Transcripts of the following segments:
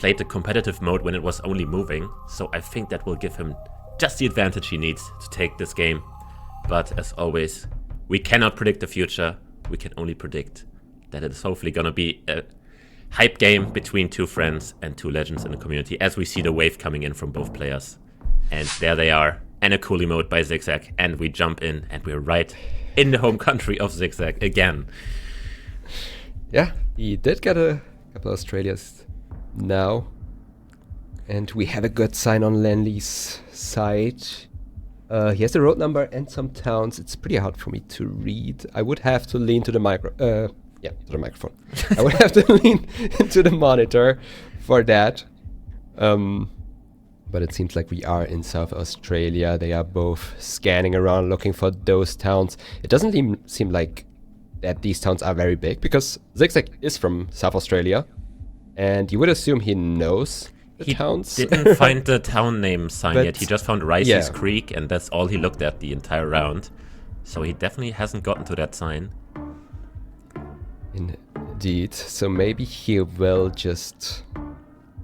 played the competitive mode when it was only moving, so I think that will give him just the advantage he needs to take this game. But as always, we cannot predict the future. We can only predict that it is hopefully gonna be a hype game between two friends and two legends in the community, as we see the wave coming in from both players. And there they are, and a coolie mode by Zigzag, and we jump in, and we're right in the home country of Zigzag again. Yeah, he did get a couple of Australias now. And we have a good sign on Lennli's side. He has the road number and some towns. It's pretty hard for me to read. I would have to lean to the microphone. I would have to lean into the monitor for that. But it seems like we are in South Australia. They are both scanning around looking for those towns. It doesn't seem like that these towns are very big, because Zigzag is from South Australia. And you would assume he knows the towns. He didn't find the town name sign yet. He just found Ricey's Creek, and that's all he looked at the entire round. So he definitely hasn't gotten to that sign. Indeed. So maybe he will just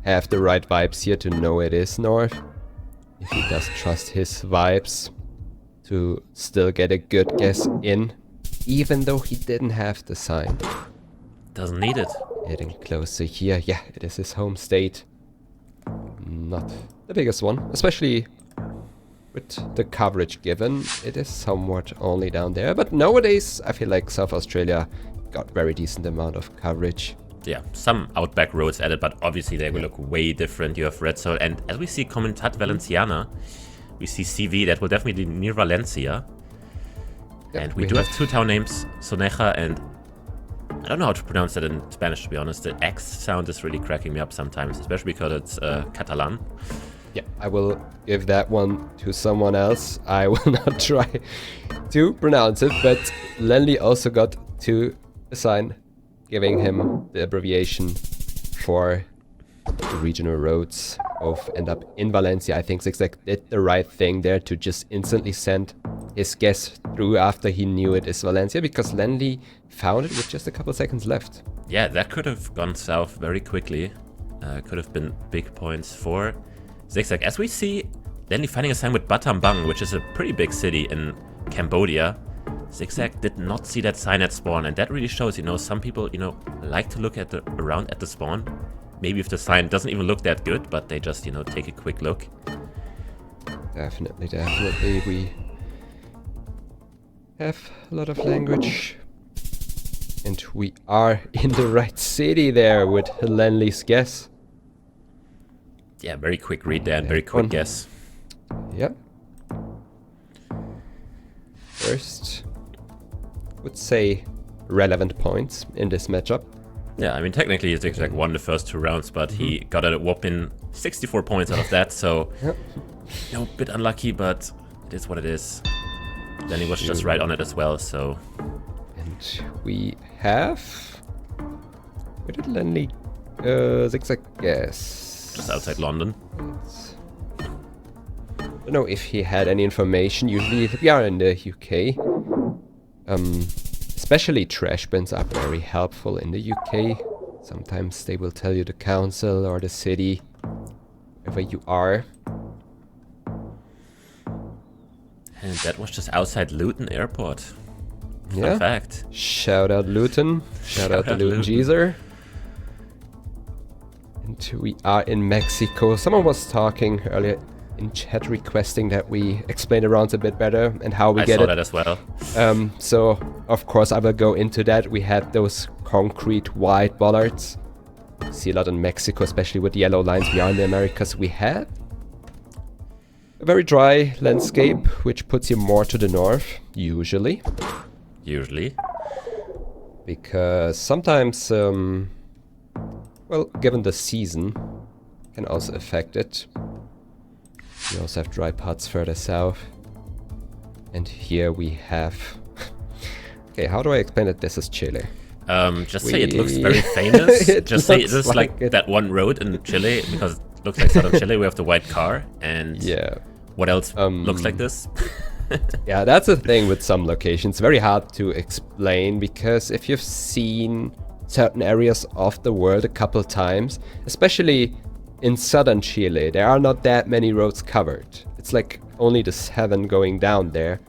have the right vibes here to know it is north. If he does trust his vibes to still get a good guess in, even though he didn't have the sign. Doesn't need it. Getting closer here. Yeah, it is his home state. Not the biggest one, especially with the coverage given. It is somewhat only down there, but nowadays I feel like South Australia got very decent amount of coverage. Yeah, some outback roads added, but obviously they will look way different. You have Red Soul, and as we see Comunidad Valenciana, we see CV, that will definitely be near Valencia. Yep, and we do have two town names, Soneja and... I don't know how to pronounce that in Spanish, to be honest. The X sound is really cracking me up sometimes, especially because it's Catalan. Yeah, I will give that one to someone else. I will not try to pronounce it, but Lennli also got to assign, giving him the abbreviation for the regional roads. Both end up in Valencia. I think Zigzag did the right thing there to just instantly send his guess through after he knew it is Valencia, because Lennli found it with just a couple seconds left. Yeah, that could have gone south very quickly. Could have been big points for Zigzag. As we see, Lennli finding a sign with Battambang, which is a pretty big city in Cambodia. Zigzag did not see that sign at spawn, and that really shows, some people, like to look around at the spawn. Maybe if the sign doesn't even look that good, but they just, take a quick look. Definitely. We have a lot of language. And we are in the right city there with Lennli's guess. Yeah, very quick read there and very quick guess. Yeah. First, would say relevant points in this matchup. Yeah, I mean, technically Zigzag won the first two rounds, but he got a whopping 64 points out of that, so a bit unlucky, but it is what it is. Then he was just right on it as well, so... And we have... Where did Lennli Zigzag guess? Just outside London. I don't know if he had any information. Usually we are in the UK. Especially trash bins are very helpful in the UK. Sometimes they will tell you the council or the city, wherever you are. And that was just outside Luton Airport. Fun fact. Shout out Luton. Shout out to Luton GeoGuessr. And we are in Mexico. Someone was talking earlier in chat requesting that we explain the rounds a bit better and how we get it. I saw that as well. So, of course, I will go into that. We had those concrete white bollards. See a lot in Mexico, especially with the yellow lines. We are in the Americas. We had a very dry landscape, which puts you more to the north, usually. Because sometimes, given the season, can also affect it. We also have dry parts further south. And here we have... Okay, how do I explain that this is Chile? Just say it looks very famous. Just say this is like that one road in Chile, because it looks like southern Chile. We have the white car, and what else looks like this? Yeah, that's the thing with some locations. Very hard to explain, because if you've seen certain areas of the world a couple times, especially in southern Chile. There are not that many roads covered. It's like only the 7 going down there,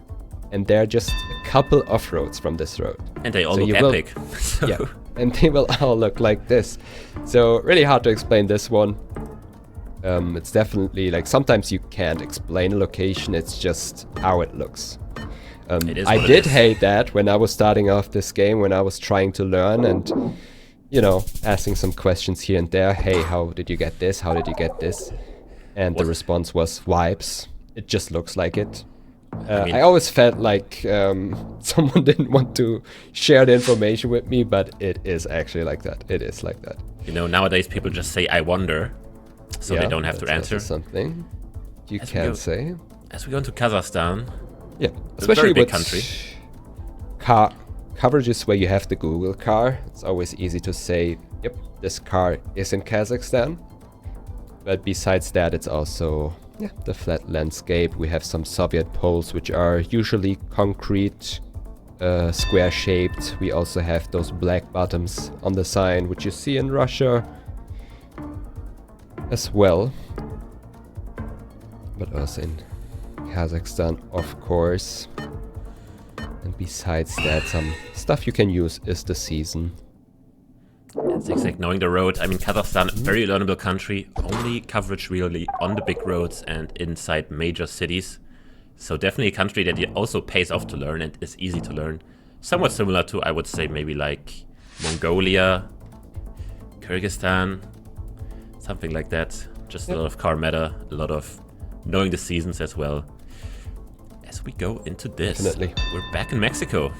and there are just a couple of roads from this road. And they all look epic. So. Yeah, and they will all look like this. So really hard to explain this one. It's definitely like sometimes you can't explain a location, it's just how it looks. I did hate that when I was starting off this game, when I was trying to learn and, you know, asking some questions here and there. Hey, how did you get this? How did you get this? And the response was vibes. It just looks like it. I always felt like someone didn't want to share the information with me, but it is actually like that. It is like that. You know, nowadays people just say, I wonder, so they don't have to answer. Something you can say. As we go into Kazakhstan, yeah, especially big with country. Car coverages where you have the Google car, it's always easy to say, yep, this car is in Kazakhstan. But besides that, it's also the flat landscape. We have some Soviet poles, which are usually concrete, square-shaped. We also have those black bottoms on the sign, which you see in Russia as well. But also in Kazakhstan, of course. And besides that, some stuff you can use is the season. And Zi8gzag knowing the road. I mean, Kazakhstan, very learnable country. Only coverage really on the big roads and inside major cities. So definitely a country that also pays off to learn and is easy to learn. Somewhat similar to, I would say, maybe like Mongolia, Kyrgyzstan, something like that. Just a lot of car meta, a lot of knowing the seasons as well. As we go into this, we're back in Mexico.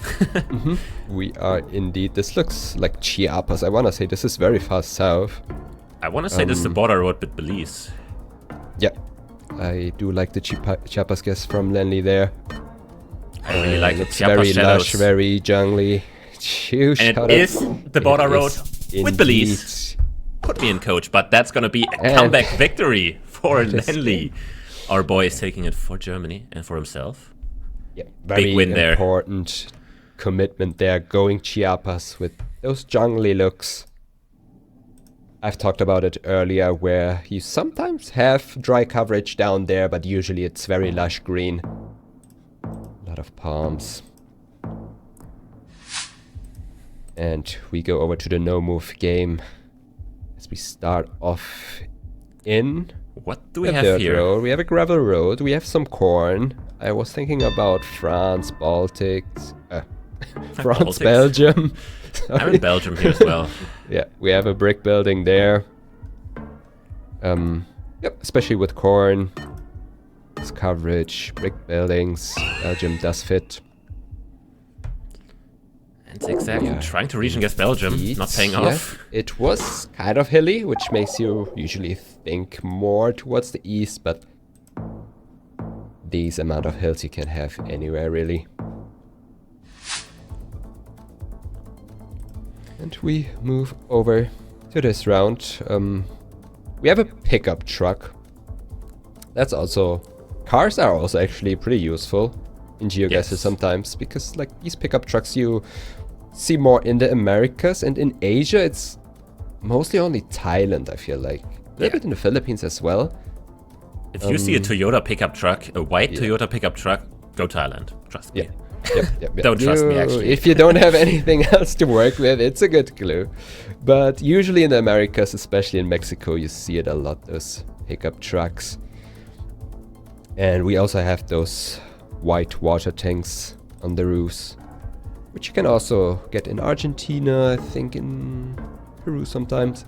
We are indeed. This looks like Chiapas. I want to say this is very far south. I want to say this is the border road with Belize. Yeah, I do like the Chiapas guess from Lennli there. I really like it. It's very lush, very jungly. And it is the border road with Belize. Put me in, coach, but that's going to be a comeback victory for Lennli. Our boy is taking it for Germany and for himself. Yeah, very big win there. Important commitment there, going Chiapas with those jungly looks. I've talked about it earlier, where you sometimes have dry coverage down there, but usually it's very lush green. A lot of palms. And we go over to the no-move game as we start off in... What do we have here? Road. We have a gravel road. We have some corn. I was thinking about France, Baltics. France, Belgium. I'm in Belgium here as well. Yeah, we have a brick building there. Yep, especially with corn. This coverage, brick buildings. Belgium does fit. And Zi8gzag trying to region against Belgium, not paying off. It was kind of hilly, which makes you usually think more towards the east, but these amount of hills you can have anywhere, really. And we move over to this round. We have a pickup truck. That's also... Cars are also actually pretty useful in GeoGuessr sometimes, because like these pickup trucks you see more in the Americas, and in Asia it's mostly only Thailand, I feel like. A little bit in the Philippines as well. If you see a Toyota pickup truck, a white Toyota pickup truck, go Thailand. Trust me. Yep. Don't trust me, actually. If you don't have anything else to work with, it's a good clue. But usually in the Americas, especially in Mexico, you see it a lot, those pickup trucks. And we also have those white water tanks on the roofs, which you can also get in Argentina, I think in Peru sometimes.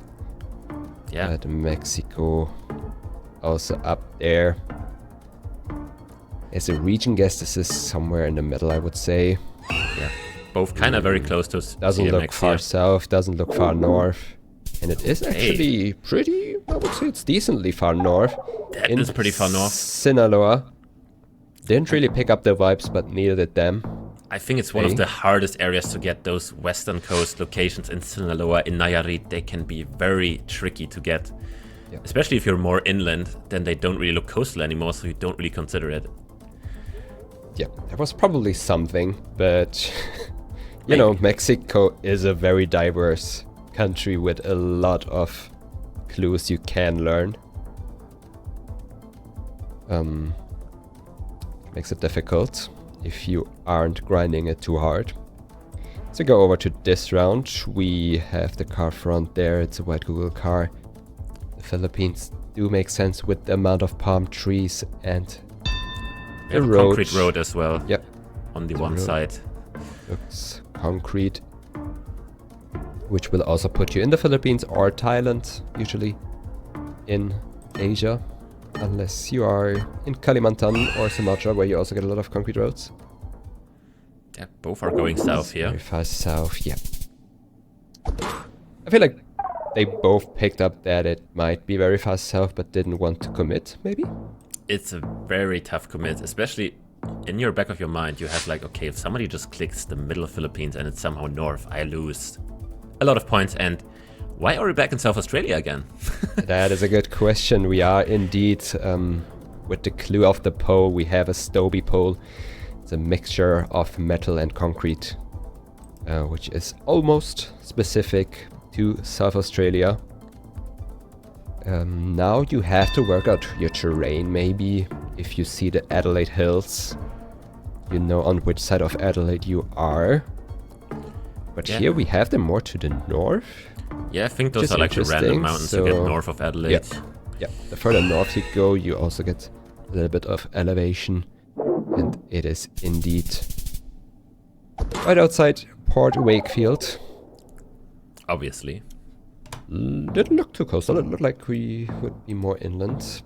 Yeah. But Mexico also up there. As a region guess, this is somewhere in the middle, I would say. Yeah, both kind of very close to doesn't look far south, doesn't look far north. And it is actually pretty, I would say it's decently far north. That is pretty far north. Sinaloa. Didn't really pick up the vibes, but neither did them. I think it's one of the hardest areas to get. Those western coast locations in Sinaloa, in Nayarit, they can be very tricky to get. Yeah. Especially if you're more inland, then they don't really look coastal anymore, so you don't really consider it. Yeah, there was probably something, but you know, Mexico is a very diverse country with a lot of clues you can learn. Makes it difficult if you aren't grinding it too hard. So go over to this round. We have the car front there. It's a white Google car. The Philippines do make sense with the amount of palm trees and We have a concrete road as well. Yep. On the one side. Looks concrete. Which will also put you in the Philippines or Thailand, usually in Asia. Unless you are in Kalimantan or Sumatra, where you also get a lot of concrete roads. Yeah, both are going south here. Very far south, yeah. I feel like they both picked up that it might be very far south, but didn't want to commit, maybe? It's a very tough commit, especially in your back of your mind. You have like, okay, if somebody just clicks the middle of Philippines and it's somehow north, I lose a lot of points. And why are we back in South Australia again? That is a good question. We are indeed, with the clue of the pole, we have a Stobie pole. It's a mixture of metal and concrete, which is almost specific to South Australia. Now you have to work out your terrain. Maybe if you see the Adelaide Hills, you know on which side of Adelaide you are. But here we have them more to the north. Yeah, I think those are like the random mountains you get north of Adelaide. Yeah, the further north you go, you also get a little bit of elevation. And it is indeed right outside Port Wakefield. Obviously. Didn't look too coastal. It looked like we would be more inland.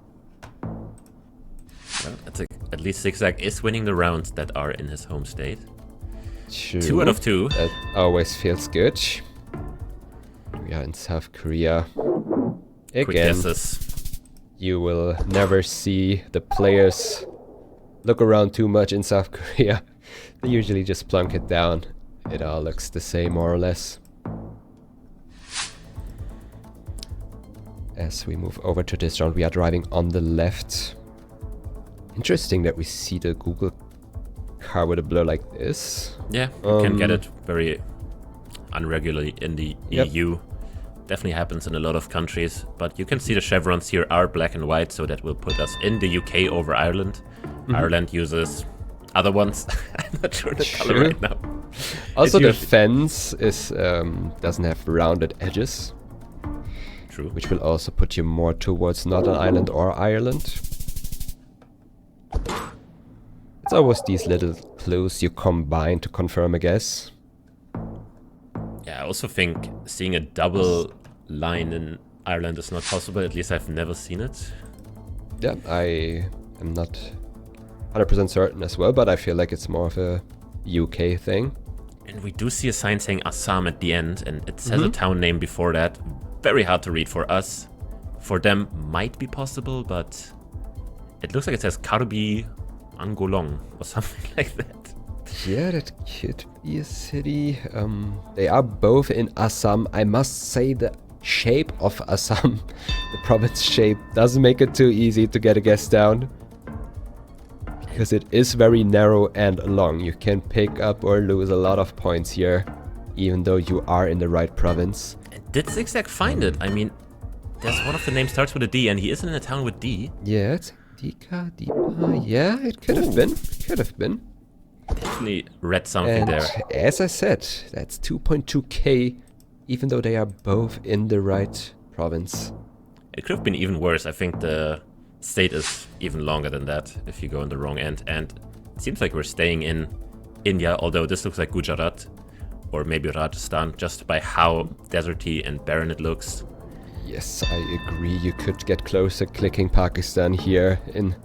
Well, at least Zigzag is winning the rounds that are in his home state. True. 2 out of 2. That always feels good. We are in South Korea. Again, Quick guesses. You will never see the players look around too much in South Korea. They usually just plunk it down. It all looks the same, more or less. As we move over to this round, we are driving on the left. Interesting that we see the Google car with a blur like this. Yeah, you can get it very unregularly in the EU. Definitely happens in a lot of countries, but you can see the chevrons here are black and white, so that will put us in the UK over Ireland. Ireland uses other ones. I'm not sure the color right now. Also, the fence is doesn't have rounded edges. True. Which will also put you more towards Northern Ireland or Ireland. It's always these little clues you combine to confirm a guess. Yeah, I also think seeing a double line in Ireland is not possible. At least I've never seen it. Yeah, I am not 100% certain as well, but I feel like it's more of a UK thing. And we do see a sign saying Assam at the end, and it says a town name before that. Very hard to read for us. For them, might be possible, but it looks like it says Karbi Angolong or something like that. Yeah, that could be a city. They are both in Assam. I must say the shape of Assam, the province shape, doesn't make it too easy to get a guess down. Because it is very narrow and long. You can pick up or lose a lot of points here, even though you are in the right province. Did Zigzag find it? I mean, there's one of the names starts with a D, and he isn't in a town with D. Yeah, it's Dika, Deepa. Yeah, it could have been. Could have been. Definitely read something there. As I said, that's 2.2k, even though they are both in the right province. It could have been even worse. I think the state is even longer than that if you go in the wrong end. And it seems like we're staying in India, although this looks like Gujarat or maybe Rajasthan, just by how deserty and barren it looks. Yes, I agree. You could get closer clicking Pakistan here, in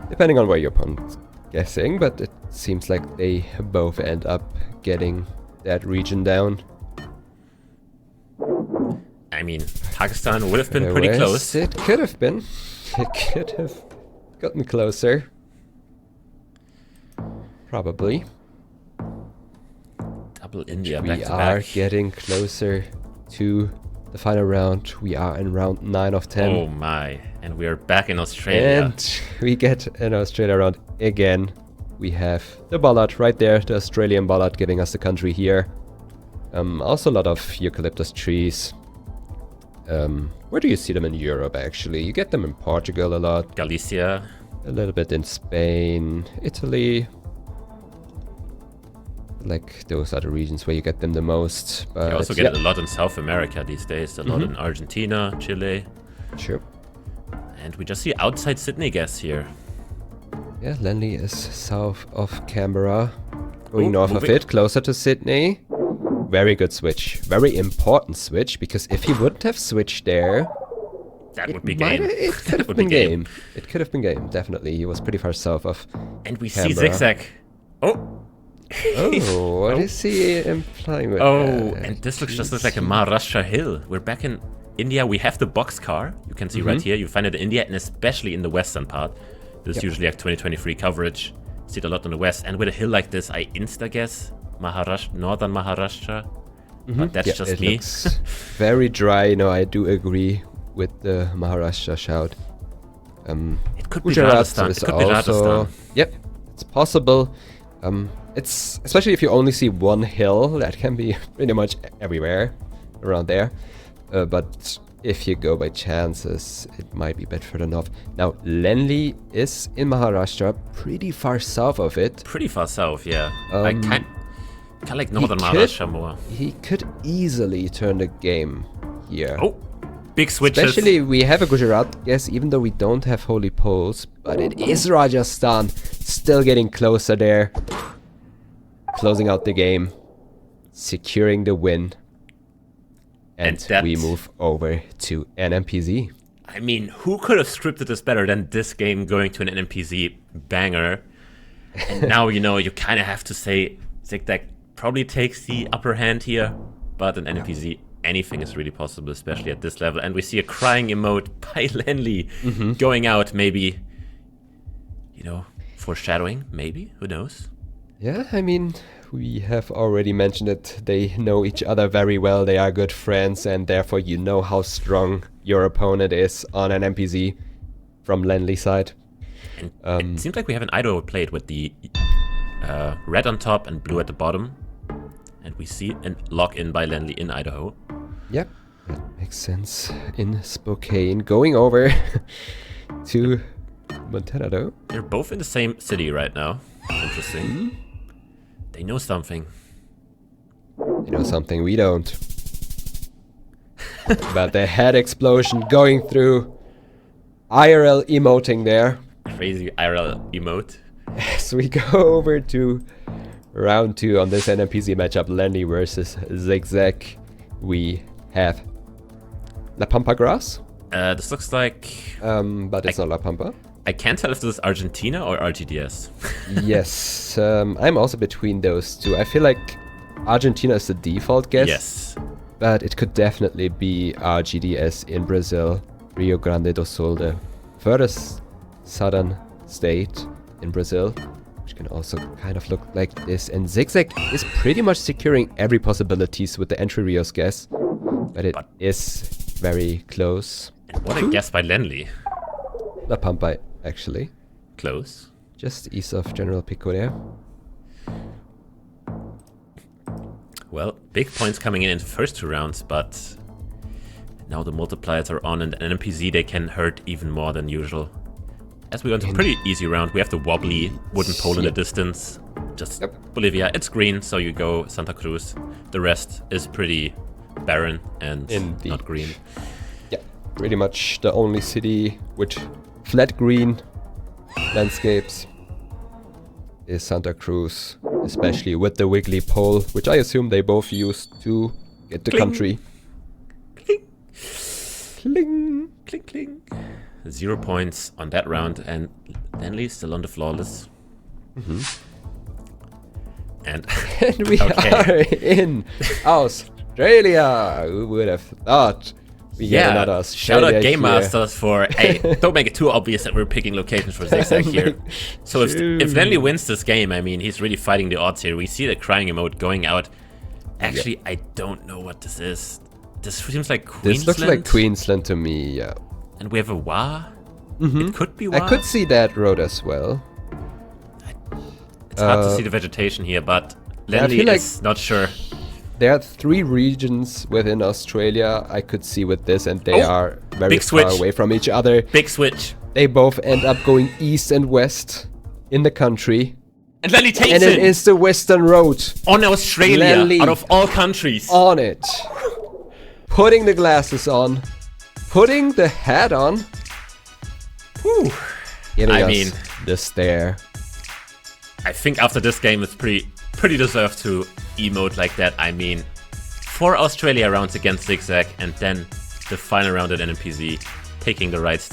depending on where your opponent's guessing, but it seems like they both end up getting that region down. I mean, Pakistan would have been pretty close. It could have been. It could have gotten closer. Probably. Double India back to back. We are getting closer to the final round. We are in round 9 of 10. Oh my. And we are back in Australia. And we get an Australia round again. We have the bollard right there, the Australian bollard giving us the country here. Also a lot of eucalyptus trees. Where do you see them in Europe, actually? You get them in Portugal a lot. Galicia. A little bit in Spain, Italy. Like, those are the regions where you get them the most. But You also get it a lot in South America these days. A lot in Argentina, Chile. Sure. And we just see outside Sydney gas here. Yeah, Lennli is south of Canberra. Going north of moving. it, closer to Sydney. Very good switch. Very important switch, because if he wouldn't have switched there... That would be game. It could have been game. It could have been game, definitely. He was pretty far south of And we see Canberra. Zigzag. Oh! Oh, what is he implying with Oh, that? and this just looks like a Maharashtra hill. We're back in India. We have the boxcar. You can see right here. You find it in India, and especially in the western part. This is usually like 2023 coverage. See it a lot in the west. And with a hill like this, I insta-guess Maharashtra, northern Maharashtra. But that's just me. Looks very dry. No, I do agree with the Maharashtra shout. It could be Gujarat Rajasthan. is It could be also... Rajasthan. Yep, it's possible. It's especially if you only see one hill, that can be pretty much everywhere around there. But if you go by chances, it might be a bit further north. Now, Lennli is in Maharashtra, pretty far south of it. Pretty far south, yeah. I kind of like northern could- Maharashtra more. He could easily turn the game here. Oh, big switches. Especially, we have a Gujarat, yes, even though we don't have holy poles, but it is Rajasthan. Still getting closer there. Closing out the game. Securing the win. And that- we move over to NMPZ. I mean, who could have scripted this better than this game going to an NMPZ banger? And now, you kind of have to say Zi8gzag probably takes the upper hand here. But in NMPZ, anything is really possible, especially at this level. And we see a crying emote by Lennli going out, maybe, foreshadowing, maybe, who knows? Yeah, I mean, we have already mentioned it. They know each other very well. They are good friends, and therefore you know how strong your opponent is on an NPZ from Lennli's side. And it seems like we have an Idaho played with the red on top and blue at the bottom. And we see a lock in by Lennli in Idaho. Yep, that makes sense. In Spokane, going over to Montana, though. They're both in the same city right now. Interesting. They know something. You know something we don't. But the head explosion going through. IRL emoting there. Crazy IRL emote. As we go over to round 2 on this NMPZ matchup, Lennli versus Zi8gzag. We have La Pampa grass. This looks like... But it's not La Pampa. I can't tell if this is Argentina or RGDS. Yes, I'm also between those two. I feel like Argentina is the default guess. Yes. But it could definitely be RGDS in Brazil, Rio Grande do Sul, the furthest southern state in Brazil, which can also kind of look like this. And Zi8gzag is pretty much securing every possibilities with the Entre Rios guess, but it is very close. And what a guess by Lennli. La Pampa, actually. Close. Just east of General Pico there. Well, big points coming in the first 2 rounds, but now the multipliers are on, and NMPZ they can hurt even more than usual. As we go into a pretty easy round, we have the wobbly wooden pole in the distance. Just Bolivia, it's green, so you go Santa Cruz. The rest is pretty barren and not green. Yeah, pretty much the only city with flat green landscapes is Santa Cruz, especially with the wiggly pole, which I assume they both used to get the country. Cling. Cling. Cling, cling. 0 points on that round, and Lennli still on the flawless. And we are in Australia. Who would have thought? We get another Australia shout out Game here. Masters for, hey, don't make it too obvious that we're picking locations for Zi8gzag here. So if Lennli wins this game, I mean, he's really fighting the odds here. We see the crying emote going out. Actually, I don't know what this is. This seems like Queensland. This looks like Queensland to me, yeah. And we have a Wa. It could be Wa. I could see that road as well. It's hard to see the vegetation here, but I Lennli feel like is not sure. there are 3 regions within Australia I could see with this, and they are very big far switch. away from each other. Big switch. They both end up going east and west in the country. And Lennli takes And it is the Western Road. on Australia, Lennli. out of all countries. On it. Putting the glasses on. Putting the hat on. Whew. Giving I us mean, the stare. I think after this game, it's pretty deserved to emote like that. I mean, 4 Australia rounds against Zigzag, and then the final round at NPZ, taking the right